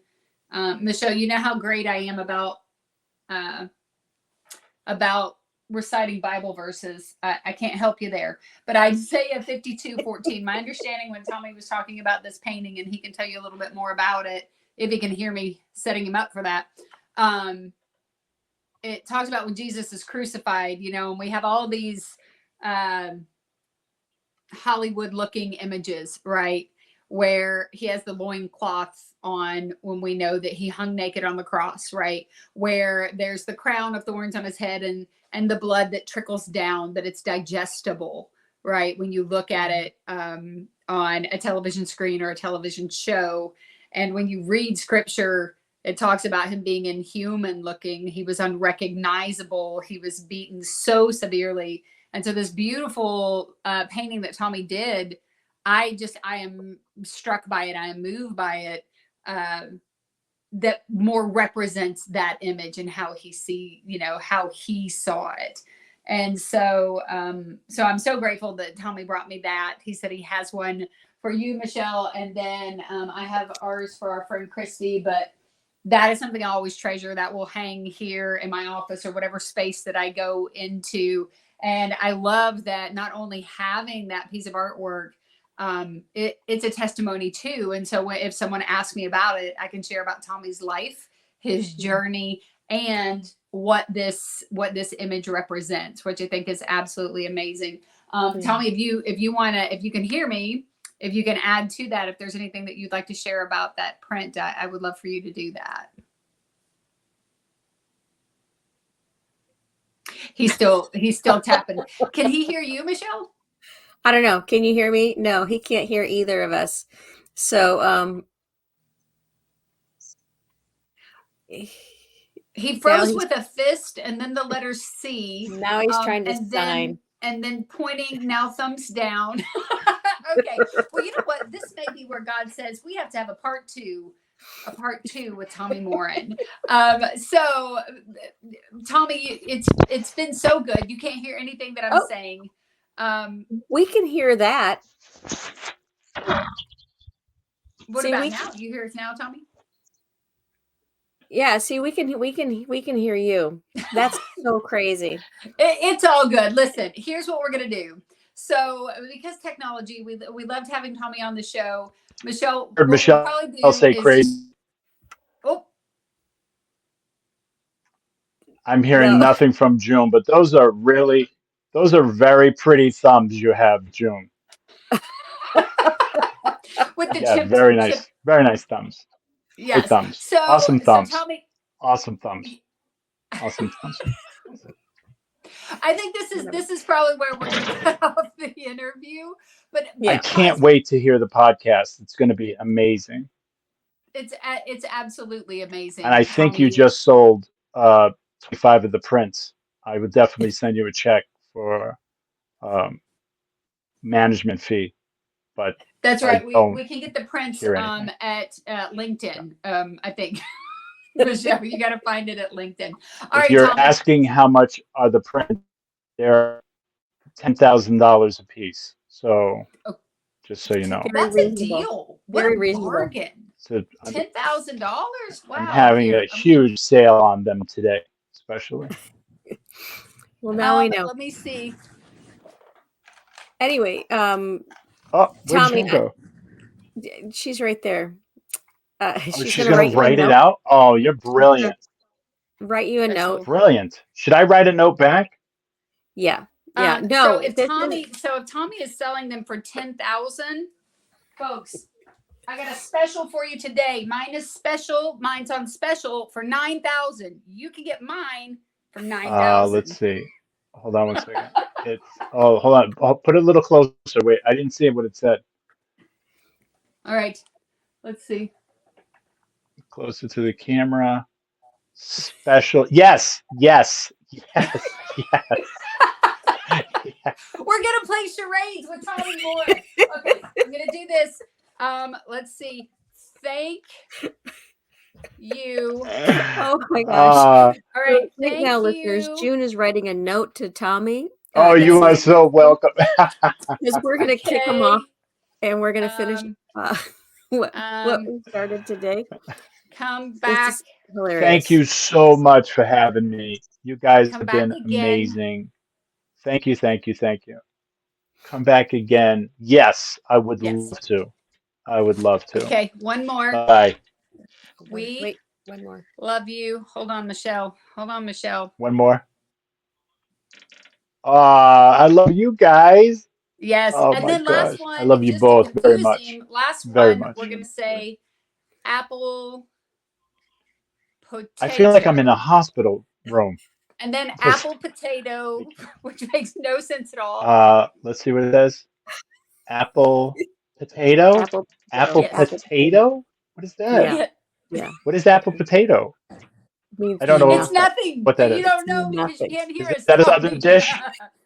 Michelle, you know how great I am about reciting Bible verses. I can't help you there, but Isaiah 52:14. My understanding when Tommy was talking about this painting, and he can tell you a little bit more about it if he can hear me setting him up for that. It talks about when Jesus is crucified, and we have all these Hollywood looking images, right? Where he has the loincloth on when we know that he hung naked on the cross, right? Where there's the crown of thorns on his head and the blood that trickles down, that it's digestible, right? When you look at it on a television screen or a television show. And when you read scripture, it talks about him being inhuman looking. He was unrecognizable. He was beaten so severely. And so this beautiful painting that Tommy did, I am struck by it. I am moved by it. That more represents that image and how how he saw it. And so I'm so grateful that Tommy brought me that. He said he has one for you, Michelle. And then I have ours for our friend Christy, but that is something I always treasure. That will hang here in my office or whatever space that I go into. And I love that not only having that piece of artwork, it's a testimony too. And so if someone asks me about it, I can share about Tommy's life, his journey, and what this image represents, which I think is absolutely amazing. Tommy, if you can hear me, if you can add to that, if there's anything that you'd like to share about that print, I would love for you to do that. He's still tapping. Can he hear you, Michelle?
I don't know. Can you hear me? No, he can't hear either of us. So
he froze with a fist and then the letter C.
Now he's trying to sign.
And then pointing, now thumbs down. Okay. Well, you know what? This may be where God says we have to have a part two with Tommy Morin. So Tommy, it's been so good. You can't hear anything that I'm saying.
We can hear that.
What about now? You hear us now, Tommy?
Yeah, see, we can hear you. That's so crazy.
It's all good. Listen, here's what we're gonna do. So, because technology, we loved having Tommy on the show. Michelle,
I'll say crazy.
Oh,
I'm hearing nothing from June, but those are very pretty thumbs you have, June.
With the
very nice thumbs.
Yes.
Good thumbs.
So
awesome thumbs.
So Tommy,
awesome thumbs. Awesome thumbs.
I think this is probably where we're going to cut off the interview. But
I can't wait to hear the podcast. It's going to be amazing.
It's absolutely amazing.
And I think you just sold 25 of the prints. I would definitely send you a check for management fee. But
that's right. We can get the prints at LinkedIn. I think. Michelle, you got to find it at LinkedIn.
If you're asking how much are the prints, they're $10,000 a piece. So just so you know,
that's a deal.
Very
reasonable bargain.
So
$10,000. Wow!
I'm having a huge sale on them today, especially.
Well, now we know.
Let me see.
Anyway,
where'd
Tommy,
you go?
She's right there.
Oh,
She's
she's
gonna
gonna
write you a
write it
note.
out. Oh, you're brilliant.
Write you a note.
Brilliant. Should I write a note back?
Yeah. Yeah.
So
No,
if
this
Tommy,
is
so if Tommy is selling them for 10,000, folks, I got a special for you today. Mine is special. Mine's on special for 9,000. You can get mine for 9,000.
Let's see. Hold on 1 second. Hold on. I'll put it a little closer. Wait, I didn't see what it said.
All right. Let's see.
Closer to the camera. Special. Yes. Yes. Yes. Yes.
We're gonna play charades with Tommy Morin. Okay, I'm gonna do this. Let's see. Thank you.
oh my gosh.
All right.
Right
Thank
now,
you.
listeners, June is writing a note to Tommy.
Oh, you are so welcome.
Because we're gonna kick him off, and we're gonna finish what we started today.
Come back.
Hilarious.
Thank you so much for having me. You guys
Come
have
back
been
again.
amazing. Thank you, thank you, thank you. Come back again. Yes, I would love to. I would love to.
Okay, one more.
Bye.
We
one more.
Love you. Hold on, Michelle.
One more. I love you guys.
Yes.
Oh
and
my
then
gosh.
last one.
I love you
just
both
to confuse
very much.
him, last
Very
one,
much.
we're going to say apple potato.
I feel like I'm in a hospital room.
And then apple potato, which makes no sense at all.
Let's see what it says. Apple potato? Apple
Yes.
potato? What is that?
Yeah.
What is apple potato? I don't know.
It's nothing.
What that
you
is.
don't know because you can't hear us.
Is that a southern dish?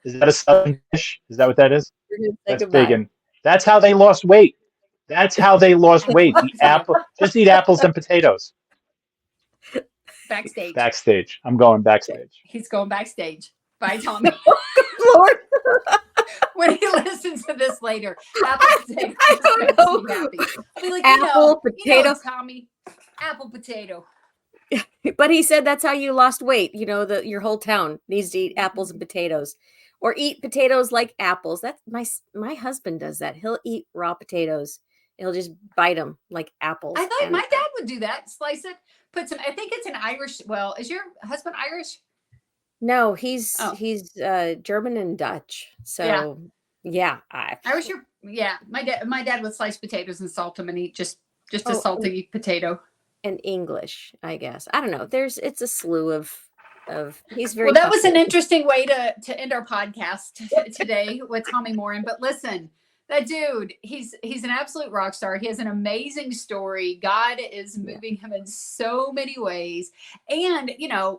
Is that a southern dish? Is that what that is? That's big. And that's how they lost weight. That's how they lost weight. Eat apple. Just eat apples and potatoes.
Backstage.
Backstage. I'm going backstage.
He's going backstage. Bye, Tommy.
Lord.
When he listens to this later, apple potato.
I don't know.
I'll be like,
apple potato.
Tommy. Apple potato.
But he said that's how you lost weight. You know, your whole town needs to eat apples and potatoes, or eat potatoes like apples. That's my husband does that. He'll eat raw potatoes. He'll just bite them like apples.
I thought my dad would do that. Slice it. Put some. I think it's an Irish. Well, is your husband Irish?
No, he's German and Dutch. So yeah,
Irish. My dad would slice potatoes and salt them and eat just a salty potato.
And English, I guess. I don't know. It's a slew of he's very
well. That was an interesting way to end our podcast today with Tommy Morin. But listen, that dude, he's an absolute rock star. He has an amazing story. God is moving him in so many ways. And,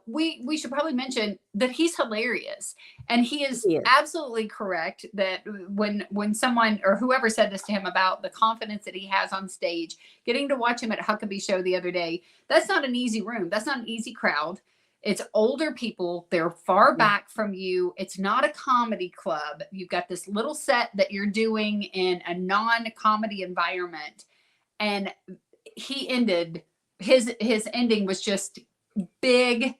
we should probably mention that he's hilarious. And he is absolutely correct that when someone or whoever said this to him about the confidence that he has on stage, getting to watch him at Huckabee Show the other day, that's not an easy room. That's not an easy crowd. It's older people. They're far back from you. It's not a comedy club. You've got this little set that you're doing in a non-comedy environment. And he ended, his ending was just big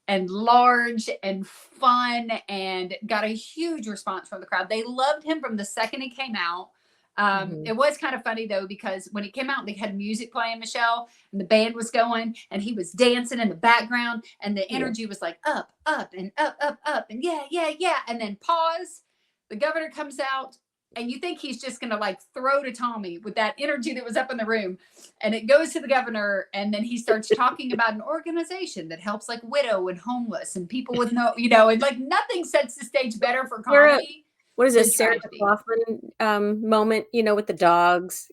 and large and fun and got a huge response from the crowd. They loved him from the second he came out. It was kind of funny though, because when he came out, they had music playing, Michelle, and the band was going and he was dancing in the background and the energy was like up and up and yeah. And then pause, the governor comes out and you think he's just going to like throw to Tommy with that energy that was up in the room. And it goes to the governor and then he starts talking about an organization that helps like widow and homeless and people with no, and like nothing sets the stage better for comedy.
What is this Sarah McLachlan moment, with the dogs?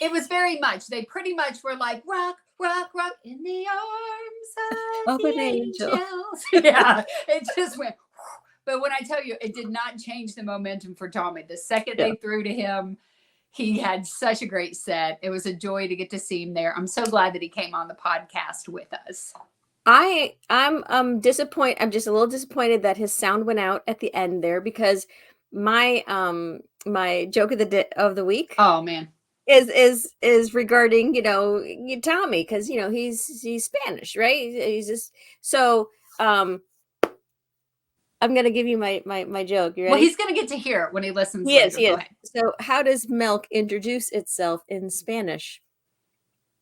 It was very much. They pretty much were like, rock, rock, rock in the arms of the angels. Yeah, it just went. But when I tell you, it did not change the momentum for Tommy. The second they threw to him, he had such a great set. It was a joy to get to see him there. I'm so glad that he came on the podcast with us.
I'm disappointed. I'm just a little disappointed that his sound went out at the end there, because my joke of the week.
Oh man.
Is regarding Tommy, because he's Spanish, right? He's just so I'm gonna give you my joke. You ready?
Well, he's going to get to hear it when he listens
He
later.
is. He
Go
is.
ahead.
So, how does milk introduce itself in Spanish?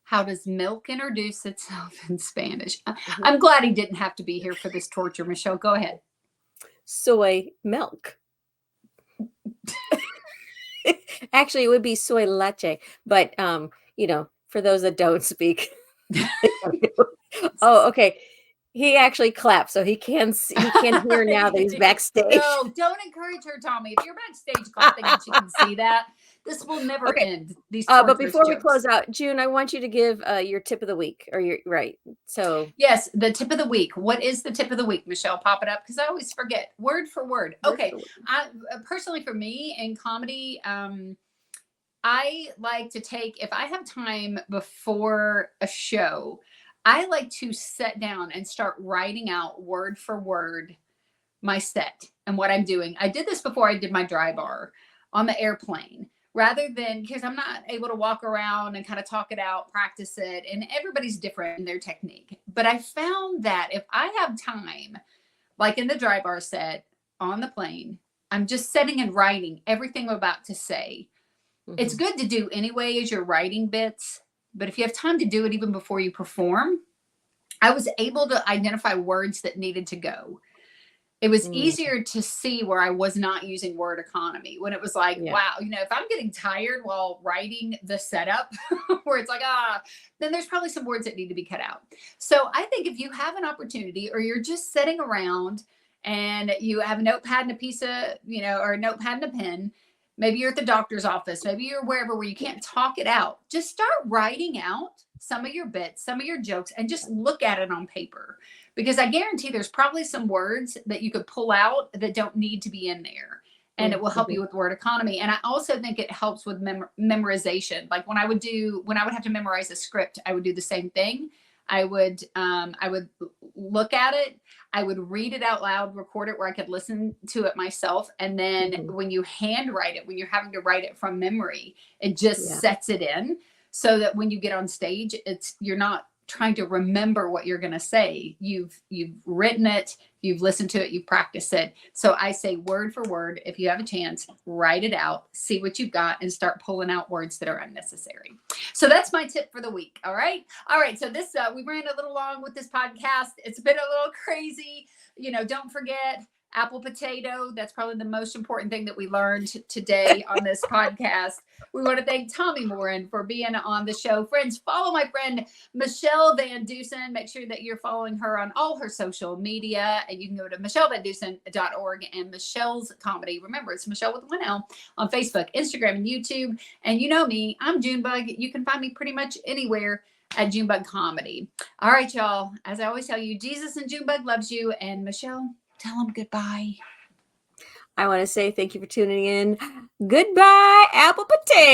How does milk introduce itself in Spanish?
Mhm.
I'm glad he didn't have to be here for this torture, Michelle. Go ahead.
Soy milk. Actually, it would be soy leche, but for those that don't speak. Oh, okay. He actually clapped, so he can hear now that he's backstage.
No, don't encourage her, Tommy. If you're backstage clapping and she can see that, this will never
Okay.
end. These
But
torturous
before we
jokes.
close out, June, I want you to give your tip of the week, or your right. So
Yes, the tip of the week. What is the tip of the week, Michelle? Pop it up because I always forget. Word for word. Okay. I personally, for me in comedy, I like to take, if I have time before a show, I like to sit down and start writing out word for word my set and what I'm doing. I did this before I did my dry bar on the airplane, rather than, because I'm not able to walk around and kind of talk it out, practice it, and everybody's different in their technique. But I found that if I have time, like in the dry bar set on the plane, I'm just sitting and writing everything I'm about to say. It's good to do anyway as you're writing bits, but if you have time to do it even before you perform, I was able to identify words that needed to go. It was easier to see where I was not using word economy, when it was like, wow, if I'm getting tired while writing the setup where it's like, then there's probably some words that need to be cut out. So I think if you have an opportunity, or you're just sitting around and you have a notepad and a piece of, or a notepad and a pen, maybe you're at the doctor's office, maybe you're wherever where you can't talk it out, just start writing out some of your bits, some of your jokes, and just look at it on paper. Because I guarantee there's probably some words that you could pull out that don't need to be in there. And it will help you with word economy. And I also think it helps with memorization. Like when I would have to memorize a script, I would do the same thing. I would look at it. I would read it out loud, record it where I could listen to it myself. And then when you handwrite it, when you're having to write it from memory, it just sets it in, so that when you get on stage, you're not trying to remember what you're going to say. You've written it, you've listened to it, you've practiced it. So I say word for word, if you have a chance, write it out, see what you've got, and start pulling out words that are unnecessary. So that's my tip for the week. All right. So this, we ran a little long with this podcast. It's been a little crazy. Don't forget apple potato. That's probably the most important thing that we learned today on this podcast. We want to thank Tommy Morin for being on the show. Friends, follow my friend Michele Van Dusen. Make sure that you're following her on all her social media, and you can go to michellevandusen.org and Michelle's Comedy. Remember, it's Michelle with one L on Facebook, Instagram, and YouTube. And you know me, I'm Junebug. You can find me pretty much anywhere at Junebug Comedy. All right, y'all. As I always tell you, Jesus and Junebug loves you. And Michelle, tell them goodbye.
I want to say thank you for tuning in. Goodbye, apple potato.